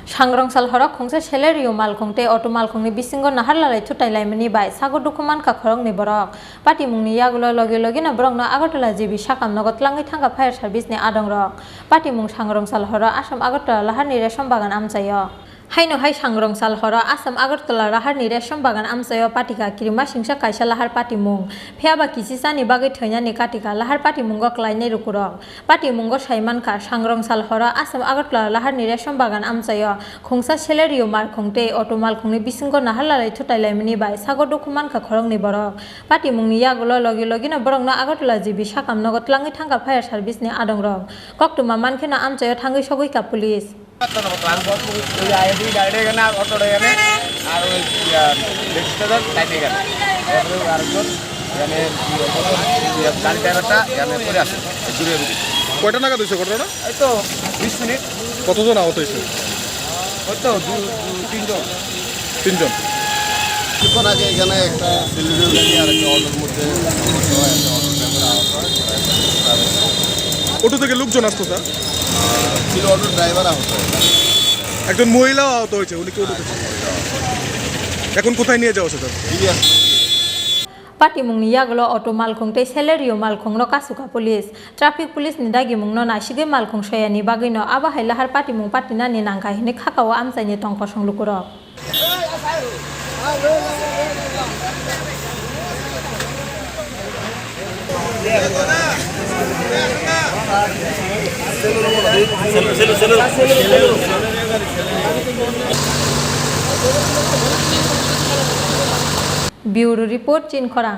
सांग्रंसाल Harak खुंसे Celerio मालखंते अटो मालखंनि बिसिंगो नाहारलालै थुटाइलाइमनि bye sago दुखुमान खाखरंनि बरक party मुंनि यागुलो लगे लगे न बरंनो आगरतला जिबि साकाम नगद लांगै थांगा फायार सार्भिसनि आदं रक पार्टी मुं सांग्रंसाल हर आसाम आगरतला लाहारनि रेशम बागान आमचायो हाइनो हाइ सांग्रंसाल हर आसाम आगरतला लाहारनि रेशम बागान आमचायो पार्टीका किरिमा सिंसा काइसा लाहार पार्टी मुं फेयाबा किसिसानि बागै थैनानि काटिका लाहार पार्टी मुंगो क्लाइनै रुकुरक पार्टी मुंगो साइमानका सांग्रंसाल हर आसाम आगरतला लाहारनि रेशम बागान आमचायो खुंसा सेलेरियो मालखंते अटो मालखंनि बिसिंगो नाहारलालै थुटाइलाइमनि बाय सागो दुखुमानका खरंनि बरक पार्टी मुंनि यागुलो लगे लगे न बरंनो आगरतला जिबि साकाम नगद लांगै थांगा फायार सार्भिसनि आदं रक कक्टुमा मानखेना आमचायो थांगै सगैका पुलिस কয়টা নাগাদ হয়েছে ঘটনাটা? এই তো 20 মিনিট। কতজন আহত হয়েছে? ওই তো তিনজন। কিছুক্ষণ আগে এখানে একটা ডেলিভারি গাড়ি আর একটা অটোর মধ্যে অটো থেকে লোকজন আসতো স্যার? ছিল অটোর ড্রাইভার আহত হয়েছে। একজন মহিলাও আহত হয়েছে, উনি কি অটোতে ছিলেন? এখন কোথায় নিয়ে যাওয়া হচ্ছে স্যার? पार्टी मुंनि यागुलो अटो मालखंते सेलेरियो मालखंनो कासुका पुलिस ट्राफिक पुलिस नि दागि मुंनो नासिगे मालखं सयानि बागैनो आबाहाय लाहार पार्टी मुं पार्टीनानि नांगाहिनि खाकाव आमचाइनि टंक संलुकुरो ब्यूरो रिपोर्ट चिनखरां।